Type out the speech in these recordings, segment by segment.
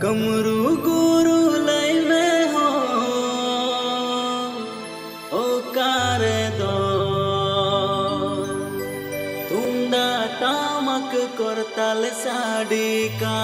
कमरू गुरु लय में हो ओ कारे दो तुंडा टामक करताल साड़ी का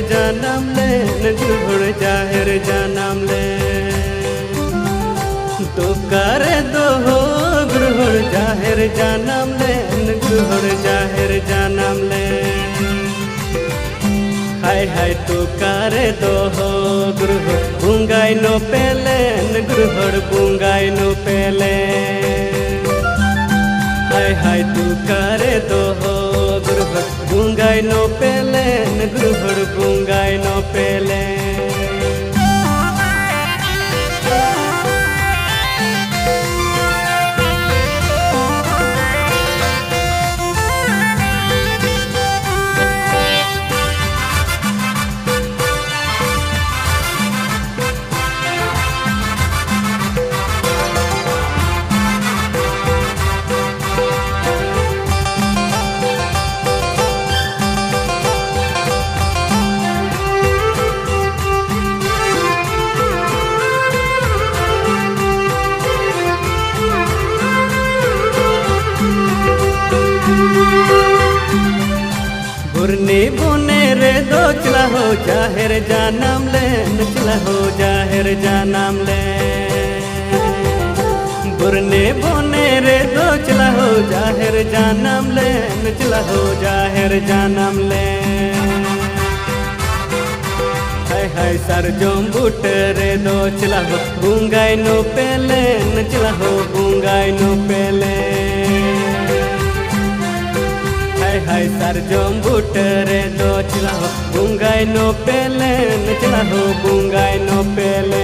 जानम ले गुरु जाहिर जानम ले तो करे दो हो गुरु जाहिर जानम ले गुरु जाहिर जानम ले हाय हाय तो करे दो हो गुरु बुंगाई नो पेले गुरु बुंगाई नो पेले हाय हाय तू करे दो हो गुरु बुंगाई नो पेले गुरु बुंगाई नो पेले बुरनी बुने रे दो चला हो जाहिर जानम ले चला हो जाहिर जानम ले बुरनी बुने रे दो चला हो जाहिर जानम ले चला हो जाहिर जानम ले हाय हाय सर जोम बूट रे दो चला हो बुंगाई नो पेले चला हो बुंगाई नो पेले हाय सर जोम बूट रे दो चला हो बुंगाई नो पेले चला हो बुंगाई नो पेले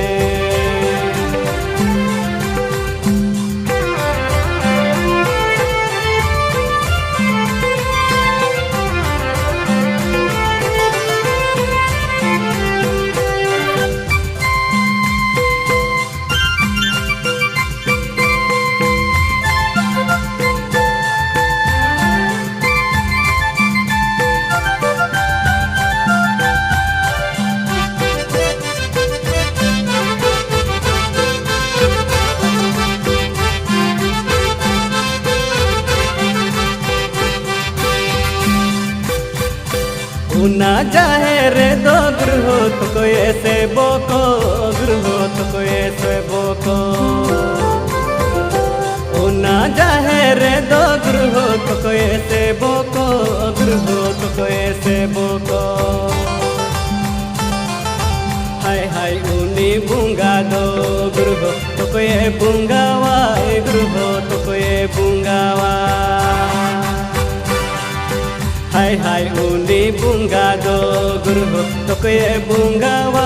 ना जाहे रे दो गुरु हो तो कोई ऐसे बोको गुरु हो तो कोई ऐसे बोको ना जाहे रे दो गुरु हो तो कोई ऐसे बोको गुरु हो तो कोई ऐसे बोको हाय हाय उनी बुंगा दो गुरु हो तो कोई बुंगावा गुरु हो तो कोई बुंगावा हाय हाय उनी बुंगा दो गुरु हो तो कोई बुंगावा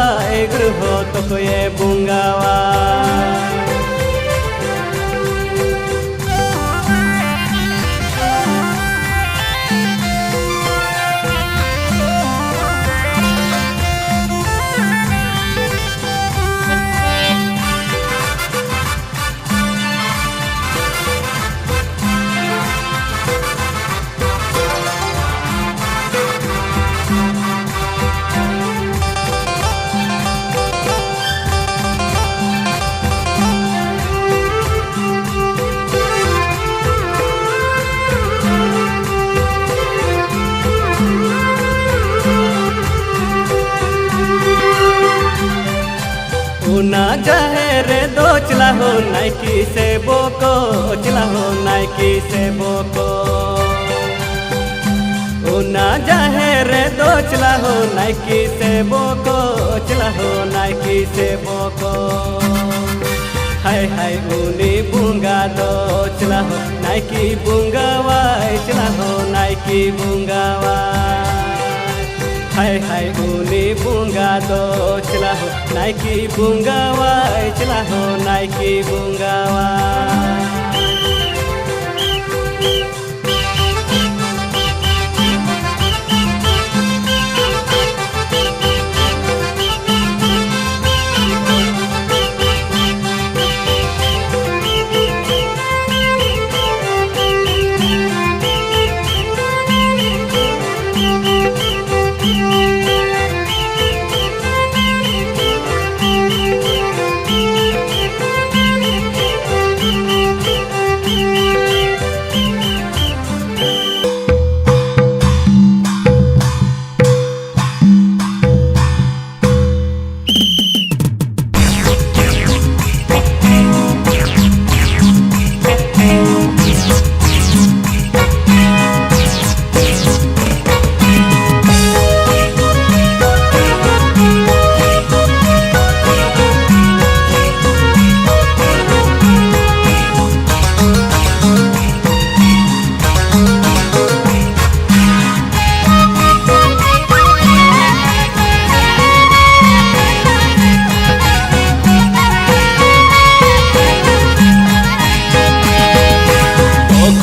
गुरु हो तो कोई बुंगावा ना जाहे रे दो चला हो नाइकी से बोको चला हो नाइकी से बोको ना जाहे रे दो चला हो नाइकी से बोको चला हो नाइकी से बोको हाय हाय उनी बुंगा दो चला हो नाइकी बुंगावा चला हो नाइकी बुंगावा हाय हाय उनी बुंगा दो चला हो नाइकी बुंगावा चला हो Nike बुंगावा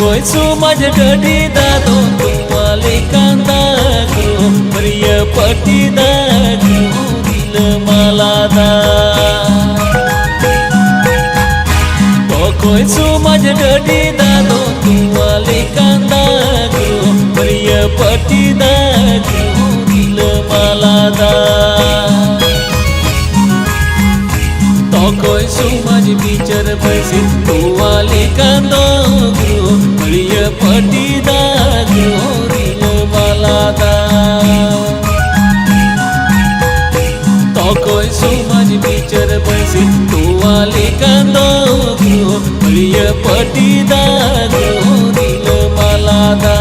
Pokoknya semua jadi dado tuale kanda guru pria pati da guru dila malada. Pokoknya semua jadi dado tuale kanda guru pria pati da guru dila malada. Pokoknya semua bicara bersih tuale kanda guru pria pati da guru dila malada. Pokoknya semua bicara bersih tuale kanda guru pria pati da guru dila malada.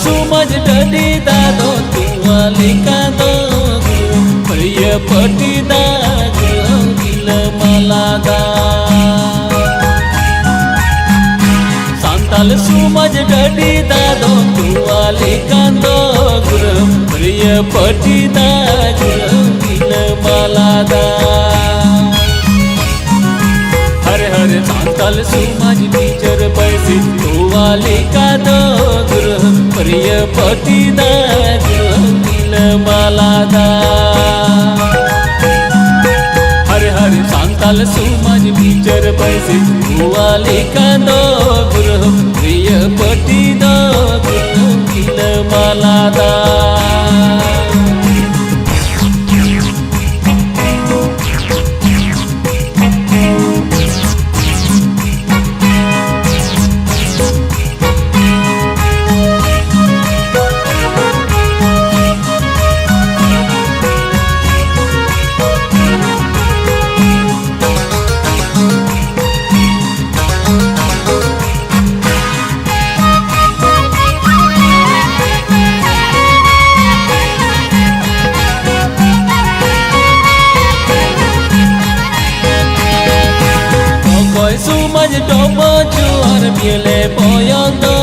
Semua jadi dado tuale kanda guru pria pati da guru dila malada. Santal semua jadi dado tuale kanda guru pria pati da guru dila malada. Hare Hare Santal समाज teacher पैसे तुवाले कदा गुरु प्रिय पति दा गुरु दिल मालादा. हरे हरे सांताल समाज teacher पैसे तुवाले कदा गुरु प्रिय पति दा गुरु दिल मालादा. Sumaj dobo juar biele boyondo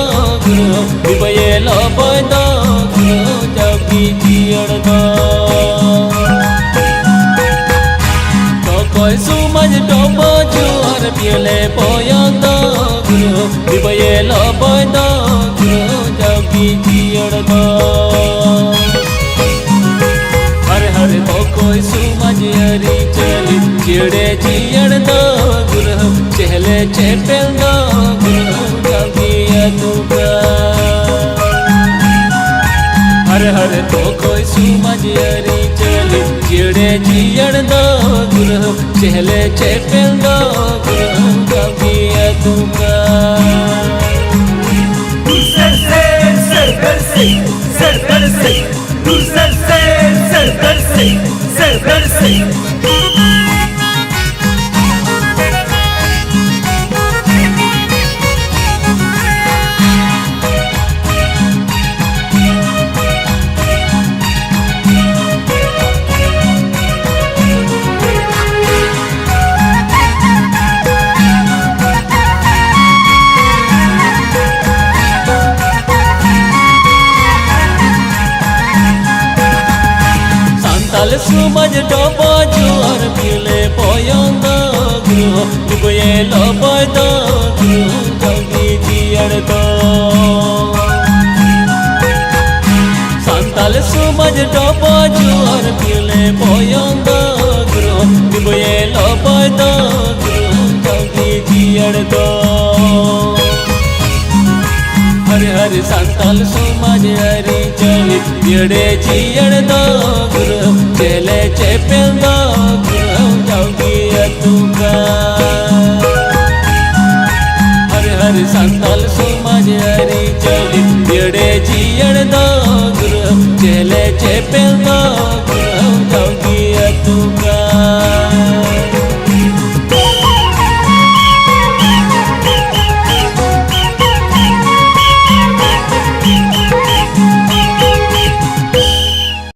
guru bibayelo boyondo guru jauki jiardo. Kokoi sumaj dobo juar biele boyondo guru bibayelo boyondo guru jauki jiardo. Hare Hare कोई सुमज हरी चली चिड़े चियड़ दो गुरु चहले चेपेल दो गुरु जगिया तुका. हरे हरे कोई सुमज हरी चली चिड़े चियड़ दो गुरु चहले चेपेल दो गुरु जगिया तुका. Sumaj dobo juar biele boyondo guru bibayelo boyondo guru jauki jiardo. Santal sumaj dobo juar biele boyondo guru bibayelo boyondo guru jauki jiardo. Hare Hare Santal समाज हरी चली चिड़े चियड़ दो गुरु चले चेपेल दो गुरु जगी तुका. हरे हरे संताल समाज हरी चली चिड़े चियड़ दो गुरु चले चेपेल दो